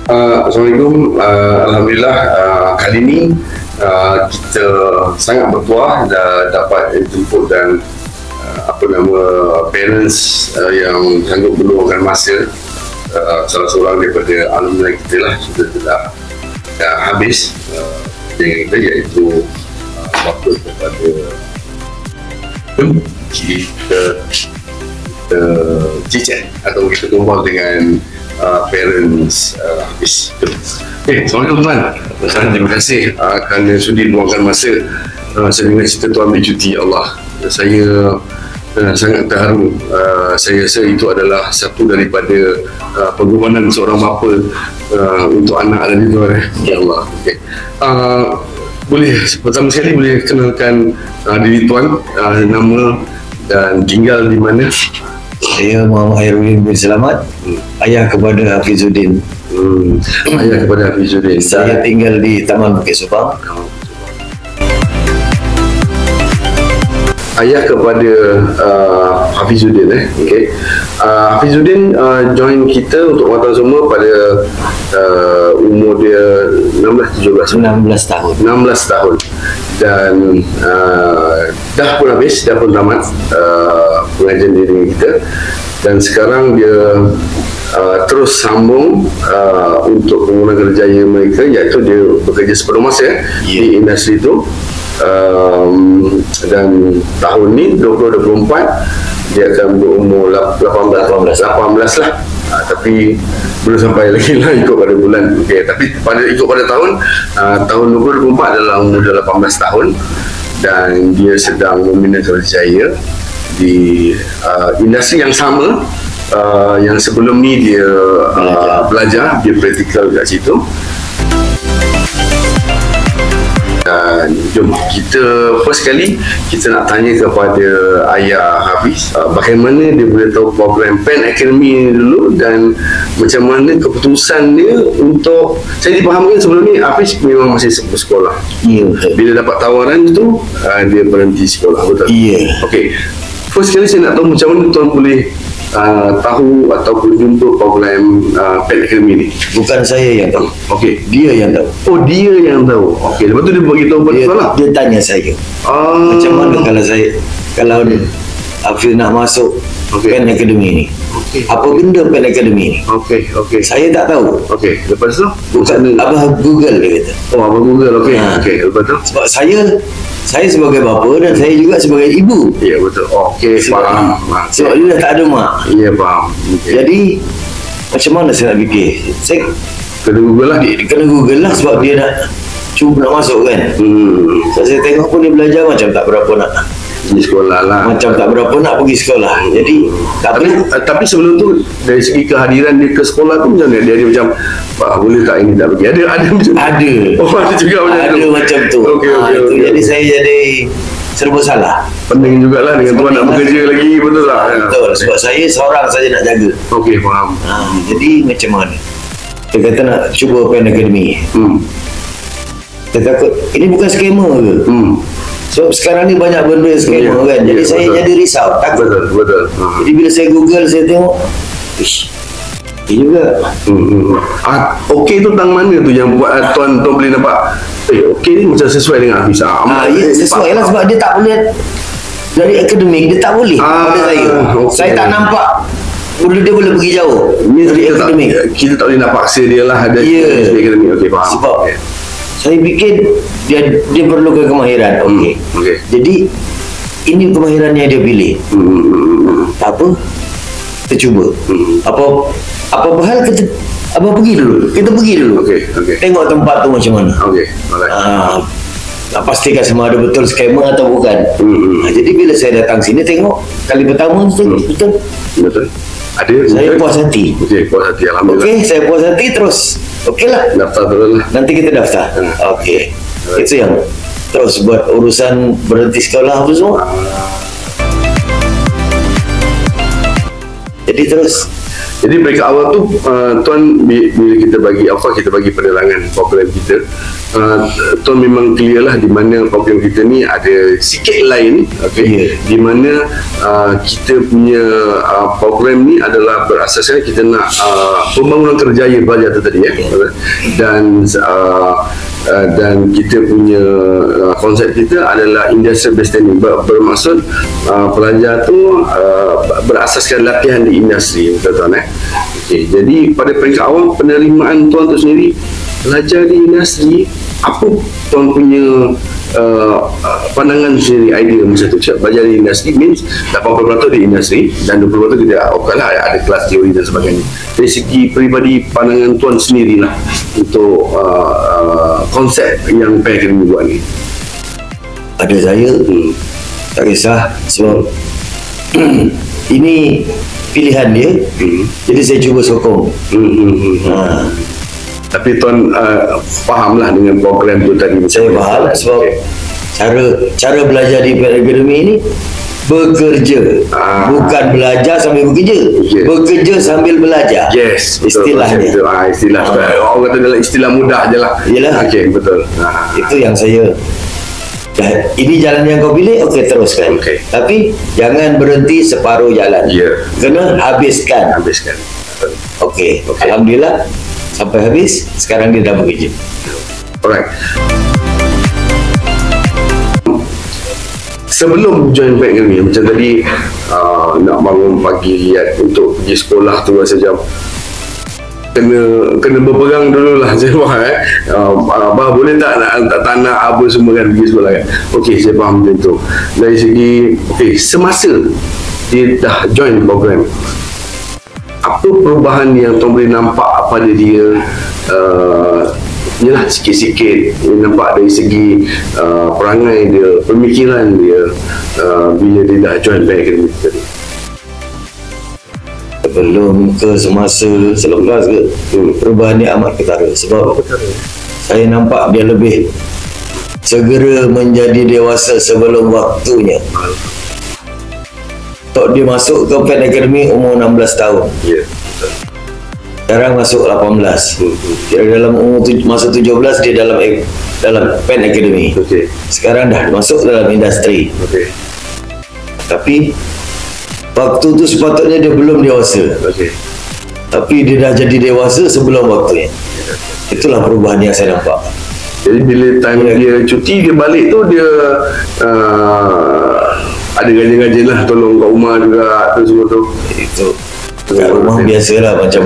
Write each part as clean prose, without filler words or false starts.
Assalamualaikum. Alhamdulillah, kali ini kita sangat bertuah dapat jemput dan parents yang sanggup meluangkan masa. Salah seorang daripada alumni kita lah sudah dah habis dengan kita, iaitu bapa kepada kita cicit atau kita kumpul dengan parents Hafiz. Assalamualaikum tuan. Terima kasih kerana sudi luangkan masa. Saya dengar cerita tuan ambil cuti. Allah, saya sangat terharu. Saya rasa itu adalah satu daripada pengorbanan seorang bapa untuk anak dan tuan. Ya Allah. Okay. Boleh pertama sekali boleh kenalkan diri tuan, nama dan tinggal di mana? Saya Muhammad Hairudin bin Selamat, ayah kepada Hafizuddin. Ayah kepada Hafizuddin. Saya tinggal di Taman Bukit Subang. Ayah kepada Hafizuddin. Okay. Hafizuddin join kita untuk wartawan semua pada umur dia 16 tahun. 16 tahun dan dah pun habis, dah pun tamat pengajian dia dengan kita, dan sekarang dia terus sambung untuk menggunakan kerjaya mereka, iaitu dia bekerja sepenuh masa di industri itu. Dan tahun ni 2024 dia akan berumur 18 lah. Tapi belum sampai lagi lah ikut pada bulan. Okay. Tapi ikut pada tahun 2024 adalah umur 18 tahun, dan dia sedang membina kerjaya di industri yang sama yang sebelum ni dia belajar, dia praktikal kat situ. Dan jom kita first kali kita nak tanya kepada ayah Hafiz, bagaimana dia boleh tahu program Pen Academy ni dulu, dan macam mana keputusan dia untuk, saya dipahamkan sebelum ni Hafiz memang masih bersekolah. Ya, betul. Bila dapat tawaran tu dia berhenti sekolah, betul? Ya. Okey, first kali saya nak tahu macam mana tuan boleh tahu ataupun jumpa program Pen Academy ni. Bukan saya yang tahu. Okey, Dia yang tahu. oh dia yang tahu. Okey, lepas tu dia beritahu pada tuan lah. Dia tanya saya. Macam mana kalau Hafiz nak masuk Pen Academy ni? Apa benda Pen Academy ni? Okey. Saya tak tahu. Okey, lepas tu? Bukan abang Google, dia kata. Oh, abang Google. Okey. Lepas tu? Sebab saya sebagai bapa dan saya juga sebagai ibu. Ya, betul. Okey, faham. Sebab dia dah tak ada mak. Ya, faham. Okay. Jadi macam mana saya nak fikir? Saya kena Google lah. kena Google lah, sebab dia nak cuba nak masuk kan. So, saya tengok pun dia belajar macam tak berapa nak Di sekolah lah. Macam tak berapa nak pergi sekolah. Jadi tapi sebelum tu dari segi kehadiran dia ke sekolah tu macam mana? Dia macam, Pak boleh tak ini tak pergi? Ada macam ada. Oh, ada juga macam tu. Ada macam tu. Okey. Jadi saya jadi serba salah. Pening jugalah dengan tuan nak bekerja lagi, betul tak? Betul. Sebab saya seorang saja nak jaga. Okey, faham. Jadi macam mana? Dia kata nak cuba Pen Academy. Dia takut ini bukan skema ke? Sebab sekarang ni banyak benda skema kan. Jadi saya betul. jadi risau, takut. Betul. Jadi bila saya Google, saya tengok, ini juga. Okey tu tang mana tu yang buat tuan boleh nampak okey ni macam sesuai dengan Hafiz. Ya, sesuai lah, sebab dia tak boleh dari akademik, dia tak boleh pada saya. Okay. Saya tak nampak dia boleh pergi jauh dari akademik. Kita tak boleh nak paksa dia lah ada akademik. Okey, faham. Sebab saya fikir dia perlukan kemahiran. Okey. Jadi ini kemahiran yang dia pilih. Tak apa, kita cuba. Apa hal kita pergi dulu. Kita pergi dulu. Okey. Tengok tempat tu macam mana. Okey. Alright. Pastikan sama ada betul skema atau bukan. Jadi bila saya datang sini tengok kali pertama tu betul. Ada. Saya puas hati. Okey, puas hati, alhamdulillah. Okey, saya puas hati terus. Okeylah. Daftar dulu lah. Nanti kita daftar. Okey. Itu yang terus buat urusan berhenti sekolah apa semua. Jadi terus Jadi peringkat awal tu Tuan bila kita bagi penerangan program kita, Tuan memang clear lah di mana program kita ni ada sikit lain, di mana kita punya program ni adalah berasaskan kita nak pembangunan kerjaya pelajar tu tadi, dan kita punya konsep kita adalah industrial based training, bermaksud pelajar tu berasaskan latihan di industri, betul tuan. Jadi pada peringkat awal penerimaan tuan tu sendiri belajar di industri, apa tuan punya pandangan sendiri, idea masa tu belajar di industri means 80% di industri dan 20% kita lah ada kelas teori dan sebagainya. Dari segi peribadi pandangan tuan sendirilah untuk konsep yang PACademy buat ni. Ada saya tak kisah sebab ini pilihan dia, jadi saya cuba sokong. Tapi tuan fahamlah dengan program tu tadi. Saya faham sebab cara belajar di PACademy ini bekerja, bukan belajar sambil bekerja, bekerja sambil belajar. Yes, betul, istilahnya. Istilah orang kata dalam istilah mudah je lah. Yelah. Okey, betul. Itu yang saya ini jalan yang kau pilih, okey teruskan. Tapi jangan berhenti separuh jalan. Kena habiskan. Okey. Alhamdulillah sampai habis. Sekarang dia dah bekerja. Alright. Sebelum join PACademy, macam tadi nak bangun pagi lihat untuk pergi sekolah tu rasa macam kena berperang dulu lah saya faham. Abah boleh tak nak apa semua kan pergi sekolah kan. Okey, saya faham macam tu. Dari segi semasa dia dah join program, apa perubahan yang tuan boleh nampak pada dia? Yalah, sikit-sikit nampak dari segi perangai dia, pemikiran dia bila dia dah join PACademy tadi. Sebelum ke semasa selepas ke, perubahan ni amat ketara. Sebab saya nampak dia lebih segera menjadi dewasa sebelum waktunya. Tok dia masuk ke PACademy umur 16 tahun. Sekarang masuk 18. Dia dalam umur masa 17 dia dalam PACademy. Sekarang dah masuk dalam industri. Tapi waktu tu sepatutnya dia belum dewasa. Tapi dia dah jadi dewasa sebelum waktunya. Itulah perubahan yang saya nampak. Jadi bila time dia cuti, dia balik tu dia ada gaji-gaji lah, tolong kat rumah juga tu semua tu. Itu kat rumah biasalah, macam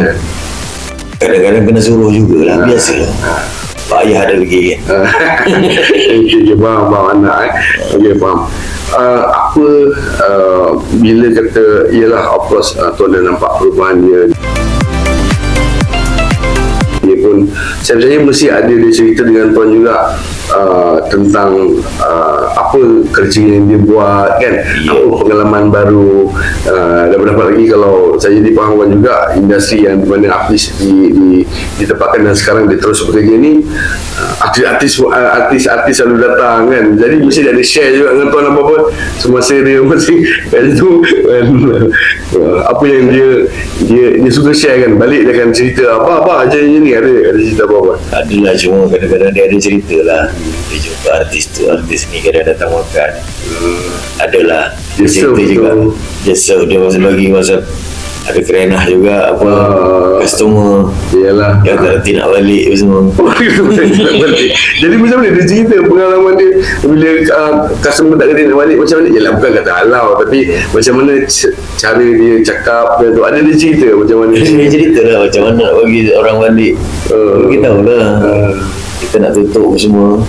kadang-kadang kena suruh jugalah, biasa. Pak ayah ada pergi kan. Faham anak faham. Apa bila kata ialah of course tuan dah nampak perubahan dia pun, saya percaya mesti ada dia cerita dengan tuan juga tentang apa kerja yang dia buat kan, apa pengalaman baru, dan dapat lagi kalau saya jadi pengalaman juga industri yang mana artis ditempatkan dan sekarang dia terus bekerja ni, artis selalu datang kan, jadi mesti ada share juga dengan tuan apa-apa semasa dia masih kat situ kan. Apa yang dia suka share kan, balik dia akan cerita apa aja ni, ada cerita apa-apa. Adalah, cuma kadang-kadang dia ada cerita lah. Dia jumpa artis tu, artis ni kadang datang makan. Adalah dia cerita juga. Jasa dia masa ada kerenah juga apa customer. Iyalah, yang tak reti nak balik semua. Jadi macam mana dia cerita pengalaman dia bila customer tak reti nak balik, macam mana? Yalah, bukan kata halau, tapi macam mana cara dia cakap tu, ada dia cerita macam mana? Dia cerita lah macam mana nak bagi orang balik. Kita tahu lah kita nak tutup semua.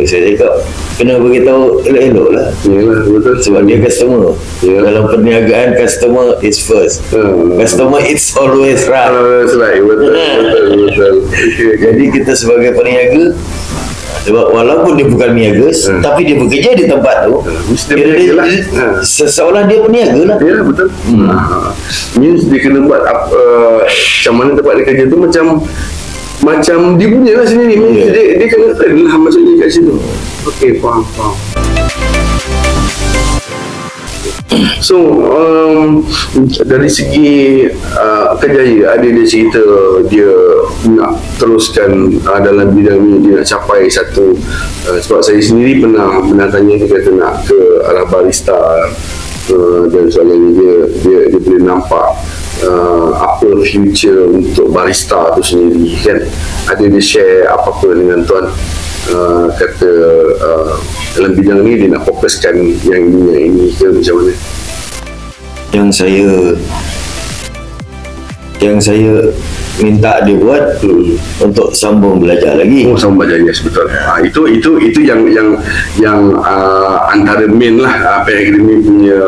Saya cakap kena beritahu elok-elok lah. Yalah, betul. Sebab dia customer. Dalam perniagaan, customer is first. Customer it's always right. Betul. Jadi kita sebagai peniaga, sebab walaupun dia bukan peniaga, tapi dia bekerja di tempat tu, dia seolah dia peniaga lah. Ya, betul. Means dia kena buat macam mana tempat dia kerja tu macam dia punya lah sendiri. Dia kena lah macam ni kat situ. Okey, faham. So dari segi kerjaya, ada dia cerita dia nak teruskan dalam bidang ni, dia nak capai satu sebab saya sendiri pernah tanya dia, kata nak ke arah barista dan sebagainya. Dia boleh nampak apa future untuk barista tu sendiri kan. Ada dia share apa-apa dengan tuan, kata dalam bidang ni dia nak fokuskan yang ini ke macam mana? Yang saya minta dia buat untuk sambung belajar lagi. Oh, sambung belajar, yes, betul. Itu yang antara main lah akademi punya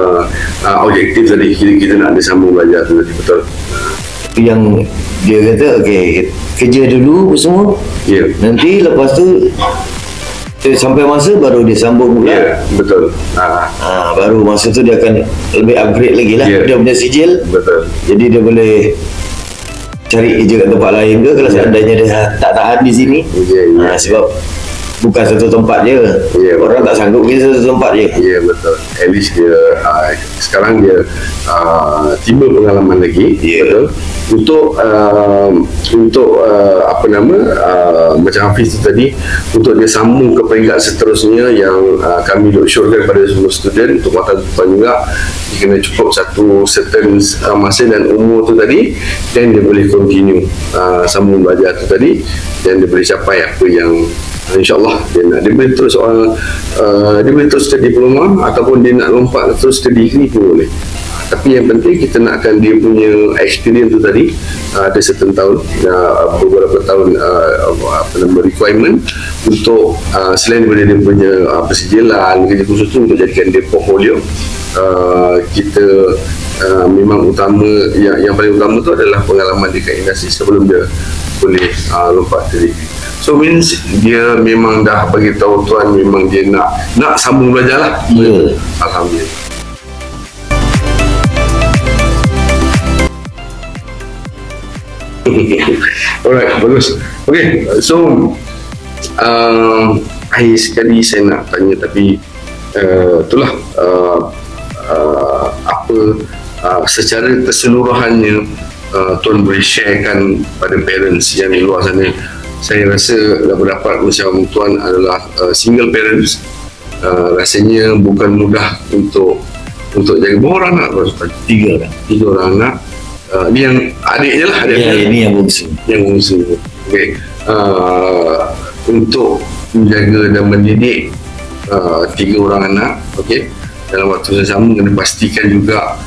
objektif tadi. Kita nak ada sambung belajar tu tadi, betul. Yang dia kata okey, kerja dulu semua. Ya. Nanti lepas tu sampai masa baru dia sambung pula. Ya, betul. Baru masa tu dia akan lebih upgrade lagi lah. Dia punya sijil. Betul. Jadi dia boleh cari kerja kat tempat lain ke kalau seandainya dia tak tahan di sini. Sebab bukan satu tempat je. Orang tak sanggup pergi satu tempat je. Ya, betul. At least dia sekarang dia timbul pengalaman lagi. Betul. Untuk apa nama macam Hafiz tu tadi, untuk dia sambung ke peringkat seterusnya yang kami duk syorkan kepada semua student untuk mata depan juga, dia kena cukup satu certain masa dan umur tu tadi, dan dia boleh continue sambung belajar tu tadi, dan dia boleh capai apa yang InsyaAllah dia boleh terus dia boleh terus ke diploma ataupun dia nak lompat terus ke degree pun boleh. Tapi yang penting kita nakkan dia punya experience tu tadi ada certain tahun, beberapa tahun requirement untuk selain daripada dia punya persijilan kerja khusus tu, untuk jadikan dia portfolio. Kita memang utama, yang paling utama tu adalah pengalaman dekat industri sebelum dia boleh lompat ke degree. So means dia memang dah bagi tahu tuan, memang dia nak sambung belajar lah. Alhamdulillah. Alright, bagus. Okay, so akhir sekali saya nak tanya, tapi itulah apa secara keseluruhannya tuan boleh sharekan pada parents yang di luar sana. Saya rasa dah berdapat macam tuan adalah single parents, rasanya bukan mudah untuk jaga. Berapa orang anak? 3 orang anak. Dia yang adiknya lah. Ini yang bungsu. Okay. Untuk menjaga dan mendidik 3 orang anak, okay, dalam waktu yang sama kena pastikan juga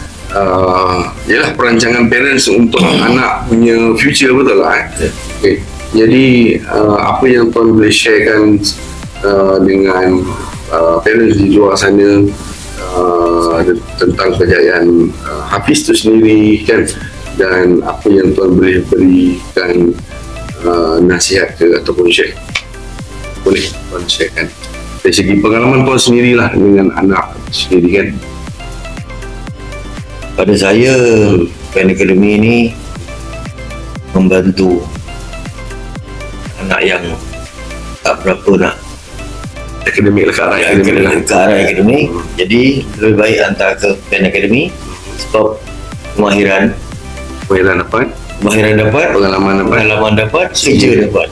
ialah perancangan parents untuk anak punya future, betul lah. Okay. Jadi apa yang tuan boleh sharekan dengan parents di luar sana tentang kejayaan Hafiz tu sendiri kan, dan apa yang tuan boleh berikan nasihat ke ataupun share, boleh tuan sharekan dari segi pengalaman tuan sendirilah dengan anak sendiri kan. Pada saya Pen Academy ini membantu anak yang tak berapa nak akademik lah, ke arah akademik. Jadi lebih baik hantar ke Pen Academy sebab kemahiran dapat, pengalaman dapat, kerja dapat.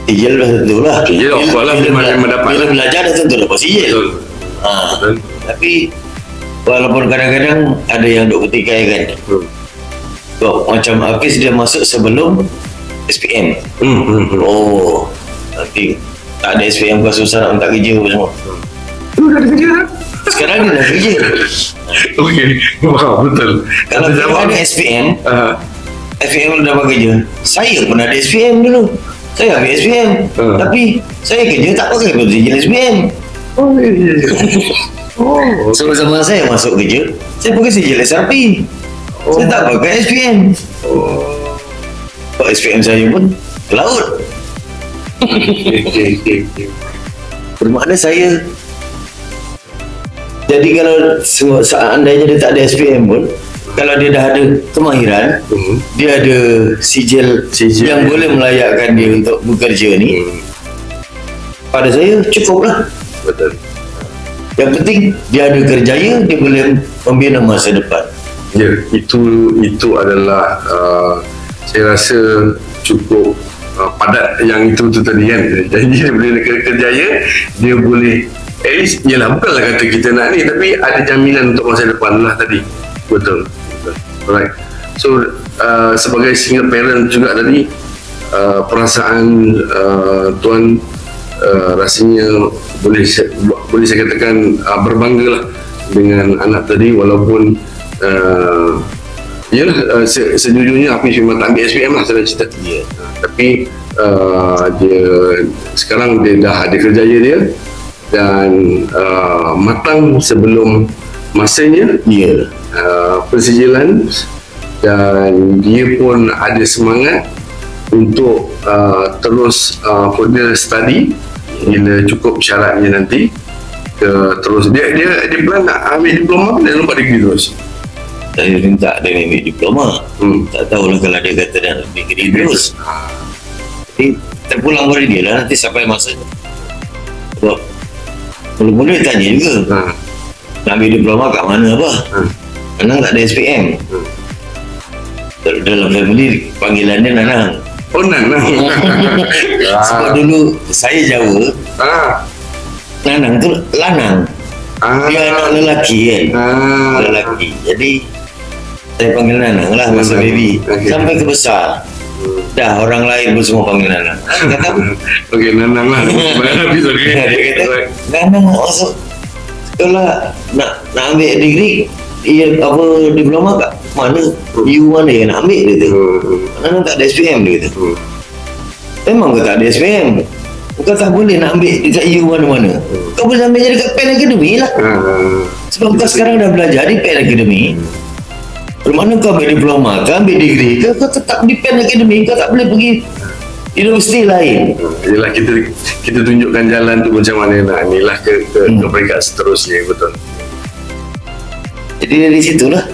Sijil dah tentu lah. Sijil lah memang dapat. Bila belajar dah tentu dapat sijil. Betul. Tapi walaupun kadang-kadang ada yang duk petikai kan. Macam Hafiz dia masuk sebelum SPM. Oh, nanti tak ada SPM kau susah nak minta kerja apa semua. Dah ada kerja tak? Sekarang dia dah kerja. Okey, betul. Kalau dia ada SPM, SPM dah dapat kerja. Saya pun ada SPM dulu. Saya ambil SPM, tapi saya kerja tak pakai sijil SPM. Sama-sama saya masuk kerja, saya pakai sijil SRP. Saya tak pakai SPM. SPM saya pun ke laut. Bermakna saya, jadi kalau seandainya dia tak ada SPM pun, kalau dia dah ada kemahiran, dia ada sijil yang boleh melayakkan dia untuk bekerja ni, pada saya cukup lah. Betul. Yang penting dia ada kerjaya, dia boleh membina masa depan. Ya, itu adalah saya rasa cukup padat yang itu tadi kan. Jadi dia boleh kerjaya, dia boleh yalah, bukanlah kata kita nak ni, tapi ada jaminan untuk masa depan lah tadi. Betul. Alright. So sebagai single parent juga tadi, perasaan tuan rasanya boleh saya katakan berbangga lah dengan anak tadi, walaupun sejujurnya Hafiz memang tak ambil SPM lah, saya dah cerita. Tapi dia sekarang dia dah ada kerjaya dia dan matang sebelum masanya. Persijilan, dan dia pun ada semangat untuk terus further study bila cukup syaratnya nanti. Terus dia plan nak ambil diploma, dia nampak degree terus. Saya minta dia ambil diploma. Tak tahulah kalau dia kata dia nak ambil degree terus. Jadi terpulang pada dia lah nanti sampai masa. Sebab mula-mula tanya juga, nak ambil diploma kat mana apa? Nanang tak ada SPM. Dalam family panggilan dia Nanang. Oh, Nanang. Sebab dulu saya Jawa, Nanang tu lanang. Dia anak lelaki kan. Lelaki. Jadi saya panggil Nanang lah masa baby. Sampai ke besar. Dah orang lain pun semua panggil Nanang. Kata okey, Nanang lah. dia kata Nanang masuk sekolah nak ambil degree, apa diploma kat mana? U mana yang nak ambil dia tu? Nanang tak ada SPM dia kata. Memang kau tak ada SPM. Kau tak boleh nak ambil dekat U mana-mana. Kau boleh ambil dekat Pen Academy lah. Sebab kau sekarang dah belajar di Pen Academy. Bermakna kau ambil diploma, kau ambil degree, kau tetap di Pen Academy, kau tak boleh pergi universiti lain. Yelah, kita tunjukkan jalan tu macam mana nak inilah ke peringkat seterusnya. Betul. Jadi dari situlah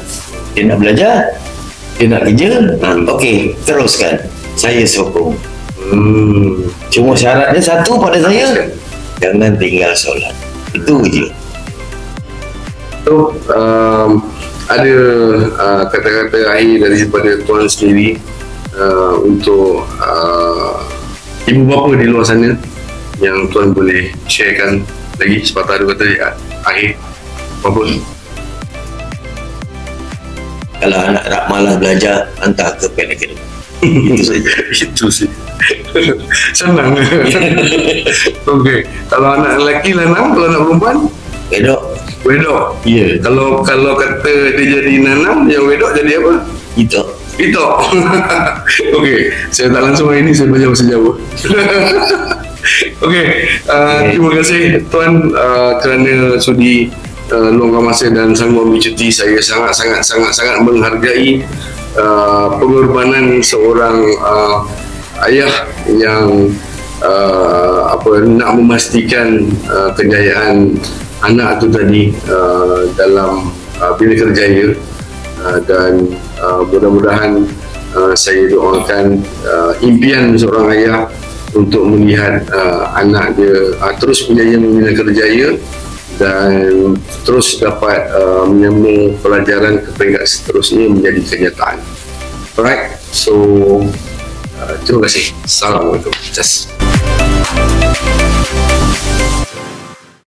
dia nak belajar, dia nak kerja. Okey, teruskan. Saya sokong. Cuma syaratnya satu pada saya, jangan tinggal solat. Itu je. So, ada kata-kata akhir daripada tuan sendiri untuk ibu bapa di luar sana yang tuan boleh sharekan lagi sepatah dua kata akhir apa? Kalau anak nak malas belajar, hantar ke Pen Academy. Itu saja. Itu sih. Senang. Okey. Kalau anak lelaki Nanang, kalau anak perempuan wedok. Ya. Kalau kata dia jadi Nanang, yang wedok jadi apa? Itu. Okey. Saya tak langsung hari ni, saya belajar bahasa Jawa. Okey. Terima kasih tuan kerana sudi luangkan masa dan sanggup ambil cuti. Saya sangat menghargai pengorbanan seorang ayah yang nak memastikan kejayaan anak tu tadi dalam bina kerjaya, dan mudah-mudahan saya doakan impian seorang ayah untuk melihat anak dia terus berjaya membina kerjaya dan terus dapat menyambung pelajaran ke peringkat seterusnya menjadi kenyataan. Alright, so terima kasih. Assalamualaikum.